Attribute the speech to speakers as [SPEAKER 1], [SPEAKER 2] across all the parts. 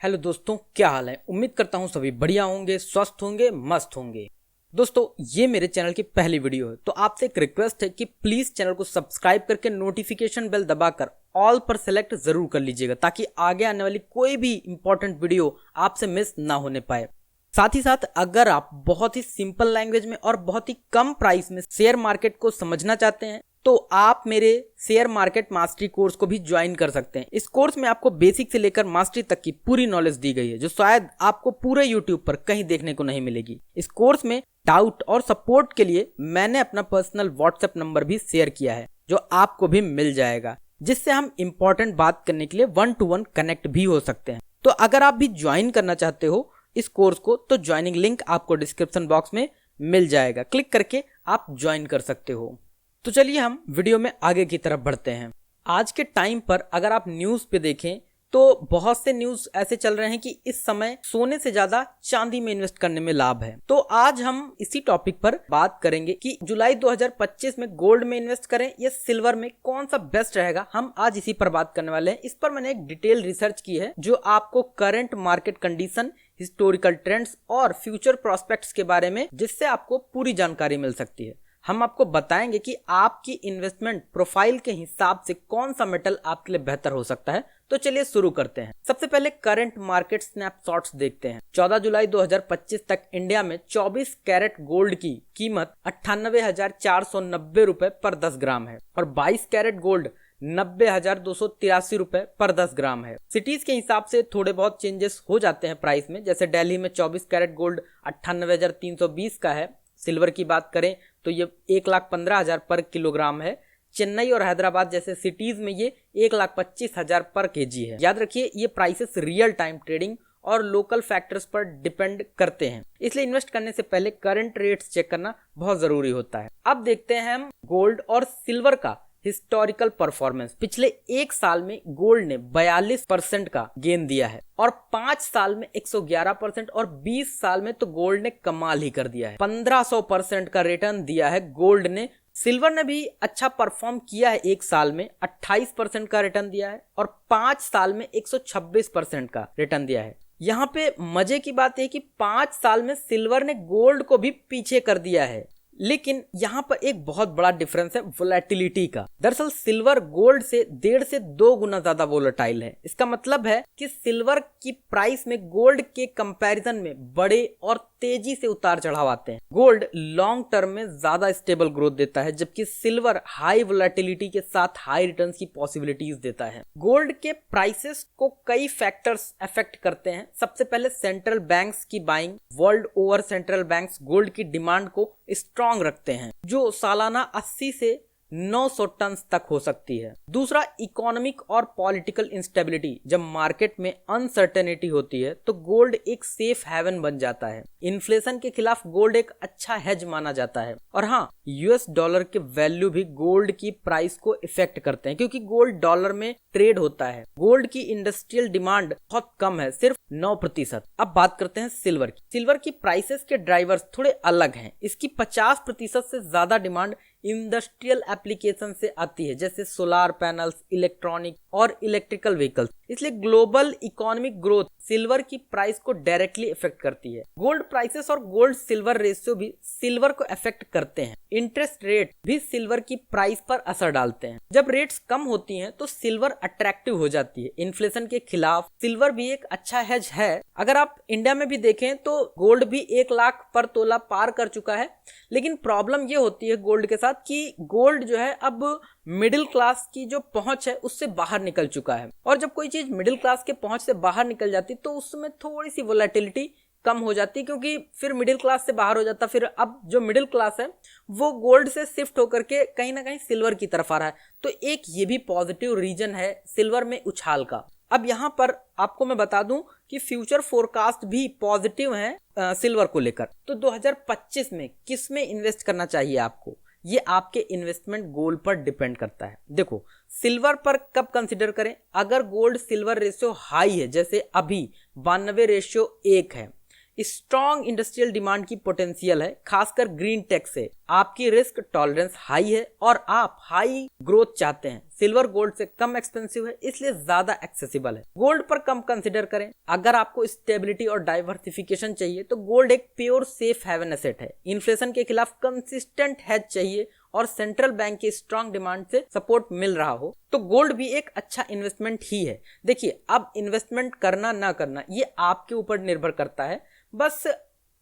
[SPEAKER 1] Hello दोस्तों, क्या हाल है। उम्मीद करता हूँ सभी बढ़िया होंगे, स्वस्थ होंगे, मस्त होंगे। दोस्तों, ये मेरे चैनल की पहली वीडियो है तो आपसे एक रिक्वेस्ट है कि प्लीज चैनल को सब्सक्राइब करके नोटिफिकेशन बेल दबाकर ऑल पर सेलेक्ट जरूर कर लीजिएगा ताकि आगे आने वाली कोई भी इंपॉर्टेंट वीडियो आपसे मिस ना होने पाए। साथ ही साथ अगर आप बहुत ही सिंपल लैंग्वेज में और बहुत ही कम प्राइस में शेयर मार्केट को समझना चाहते हैं तो आप मेरे शेयर मार्केट मास्टरी कोर्स को भी ज्वाइन कर सकते हैं। इस कोर्स में आपको बेसिक से लेकर मास्टरी तक की पूरी नॉलेज दी गई है जो शायद आपको पूरे यूट्यूब पर कहीं देखने को नहीं मिलेगी। इस कोर्स में डाउट और सपोर्ट के लिए मैंने अपना पर्सनल व्हाट्सएप नंबर भी शेयर किया है जो आपको भी मिल जाएगा, जिससे हम इंपॉर्टेंट बात करने के लिए 1-to-1 कनेक्ट भी हो सकते हैं। तो अगर आप भी ज्वाइन करना चाहते हो इस कोर्स को तो ज्वाइनिंग लिंक आपको डिस्क्रिप्शन बॉक्स में मिल जाएगा, क्लिक करके आप ज्वाइन कर सकते हो। तो चलिए हम वीडियो में आगे की तरफ बढ़ते हैं। आज के टाइम पर अगर आप न्यूज़ पे देखें तो बहुत से न्यूज़ ऐसे चल रहे हैं कि इस समय सोने से ज्यादा चांदी में इन्वेस्ट करने में लाभ है। तो आज हम इसी टॉपिक पर बात करेंगे कि जुलाई 2025 में गोल्ड में इन्वेस्ट करें या सिल्वर में, कौन सा बेस्ट रहेगा। हम आज इसी पर बात करने वाले हैं। इस पर मैंने एक डिटेल रिसर्च की है जो आपको current market condition, historical trends और फ्यूचर प्रोस्पेक्ट्स के बारे में, जिससे आपको पूरी जानकारी मिल सकती है। हम आपको बताएंगे कि आपकी इन्वेस्टमेंट प्रोफाइल के हिसाब से कौन सा मेटल आपके लिए बेहतर हो सकता है। तो चलिए शुरू करते हैं। सबसे पहले करंट मार्केट स्नैपशॉट्स देखते हैं। 14 जुलाई 2025 तक इंडिया में 24 कैरेट गोल्ड की कीमत 98,490 रुपए पर 10 ग्राम है और 22 कैरेट गोल्ड 90,283 रुपए पर 10 ग्राम है। सिटीज के हिसाब से थोड़े बहुत चेंजेस हो जाते हैं प्राइस में। जैसे दिल्ली में 24 कैरेट गोल्ड 98,320 का है। सिल्वर की बात करें तो ये 1,15,000 पर किलोग्राम है। चेन्नई और हैदराबाद जैसे सिटीज में ये 1,25,000 पर केजी है। याद रखिए ये प्राइसेस रियल टाइम ट्रेडिंग और लोकल फैक्टर्स पर डिपेंड करते हैं, इसलिए इन्वेस्ट करने से पहले करंट रेट्स चेक करना बहुत जरूरी होता है। अब देखते हैं हम गोल्ड और सिल्वर का हिस्टोरिकल परफॉर्मेंस। पिछले एक साल में गोल्ड ने 42% का गेन दिया है और 5 साल में 111% और 20 साल में तो गोल्ड ने कमाल ही कर दिया है। 1500% का रिटर्न दिया है गोल्ड ने। सिल्वर ने भी अच्छा परफॉर्म किया है। एक साल में 28% का रिटर्न दिया है और 5 साल में 126% का रिटर्न दिया है। यहाँ पे मजे की बात है कि 5 साल में सिल्वर ने गोल्ड को भी पीछे कर दिया है। लेकिन यहाँ पर एक बहुत बड़ा डिफरेंस है वोलेटिलिटी का। दरअसल सिल्वर गोल्ड से 1.5 से 2 गुना ज्यादा वोलेटाइल है। इसका मतलब है कि सिल्वर की प्राइस में गोल्ड के कंपैरिजन में बड़े और तेजी से उतार चढ़ाव आते हैं। गोल्ड लॉन्ग टर्म में ज्यादा स्टेबल ग्रोथ देता है, जबकि सिल्वर हाई वोलेटिलिटी के साथ हाई रिटर्न्स की पॉसिबिलिटीज देता है। गोल्ड के प्राइसेस को कई फैक्टर्स अफेक्ट करते हैं। सबसे पहले सेंट्रल बैंक्स की buying. World over central banks gold की डिमांड को स्ट्रॉन्ग रखते हैं जो सालाना 80 से 900 टन तक हो सकती है। दूसरा, इकोनॉमिक और पॉलिटिकल इंस्टेबिलिटी। जब मार्केट में अनसर्टेनिटी होती है तो गोल्ड एक सेफ हेवन बन जाता है। इन्फ्लेशन के खिलाफ गोल्ड एक अच्छा हेज माना जाता है। और हाँ, यूएस डॉलर के वैल्यू भी गोल्ड की प्राइस को इफेक्ट करते हैं क्योंकि गोल्ड डॉलर में ट्रेड होता है। गोल्ड की इंडस्ट्रियल डिमांड बहुत कम है, सिर्फ 9%। अब बात करते हैं सिल्वर की। सिल्वर की प्राइसेस के ड्राइवर्स थोड़े अलग हैं। इसकी 50% से ज्यादा डिमांड इंडस्ट्रियल एप्लीकेशन से आती है, जैसे सोलार पैनल्स, इलेक्ट्रॉनिक और इलेक्ट्रिकल व्हीकल्स। इसलिए ग्लोबल इकोनॉमिक ग्रोथ सिल्वर की प्राइस को डायरेक्टली इफेक्ट करती है। गोल्ड प्राइसेस और गोल्ड सिल्वर रेशियो भी सिल्वर को इफेक्ट करते हैं। इंटरेस्ट रेट भी सिल्वर की प्राइस पर असर डालते हैं। जब रेट्स कम होती हैं तो सिल्वर अट्रैक्टिव हो जाती है। इन्फ्लेशन के खिलाफ सिल्वर भी एक अच्छा हेज है। अगर आप इंडिया में भी देखें तो गोल्ड भी 1 लाख पर तोला पार कर चुका है। लेकिन प्रॉब्लम ये होती है गोल्ड के साथ कि गोल्ड जो है अब मिडिल क्लास की जो पहुंच है उससे बाहर निकल चुका है। और जब कोई चीज मिडिल क्लास के पहुंच से बाहर निकल जाती तो उसमें थोड़ी सी वोलेटिलिटी कम हो जाती, क्योंकि फिर मिडिल क्लास से बाहर हो जाता। फिर अब जो मिडिल क्लास है वो गोल्ड से शिफ्ट होकर के कहीं ना कहीं सिल्वर की तरफ आ रहा है। तो एक ये भी पॉजिटिव रीजन है सिल्वर में उछाल का। अब यहाँ पर आपको मैं बता दूं कि फ्यूचर फोरकास्ट भी पॉजिटिव है सिल्वर को लेकर। तो 2025 में किस में इन्वेस्ट करना चाहिए आपको, ये आपके इन्वेस्टमेंट गोल पर डिपेंड करता है। देखो, सिल्वर पर कब कंसिडर करें? अगर गोल्ड सिल्वर रेशियो हाई है, जैसे अभी 92 रेशियो 1 है, स्ट्रॉन्ग इंडस्ट्रियल डिमांड की पोटेंशियल है, खासकर ग्रीन टेक से। आपकी रिस्क टॉलरेंस हाई है और आप हाई ग्रोथ चाहते हैं। सिल्वर गोल्ड से कम एक्सपेंसिव है, इसलिए ज्यादा एक्सेसिबल है। गोल्ड पर कम कंसिडर करें। अगर आपको स्टेबिलिटी और डाइवर्सिफिकेशन चाहिए तो गोल्ड एक प्योर सेफ हेवन एसेट है। इन्फ्लेशन के खिलाफ कंसिस्टेंट हेज चाहिए और सेंट्रल बैंक की स्ट्रांग डिमांड से सपोर्ट मिल रहा हो तो गोल्ड भी एक अच्छा इन्वेस्टमेंट ही है। देखिए, अब इन्वेस्टमेंट करना ना करना ये आपके ऊपर निर्भर करता है। बस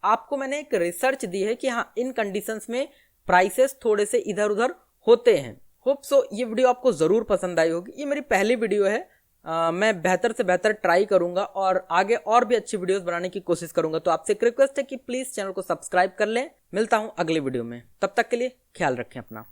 [SPEAKER 1] आपको मैंने एक रिसर्च दी है कि हाँ, इन कंडीशंस में प्राइसेस थोड़े से इधर उधर होते हैं। होप सो ये वीडियो आपको जरूर पसंद आई होगी। ये मेरी पहली वीडियो है। मैं बेहतर से बेहतर ट्राई करूंगा और आगे और भी अच्छी वीडियोस बनाने की कोशिश करूंगा। तो आपसे एक रिक्वेस्ट है कि प्लीज चैनल को सब्सक्राइब कर लें। मिलता हूं अगले वीडियो में, तब तक के लिए ख्याल रखें अपना।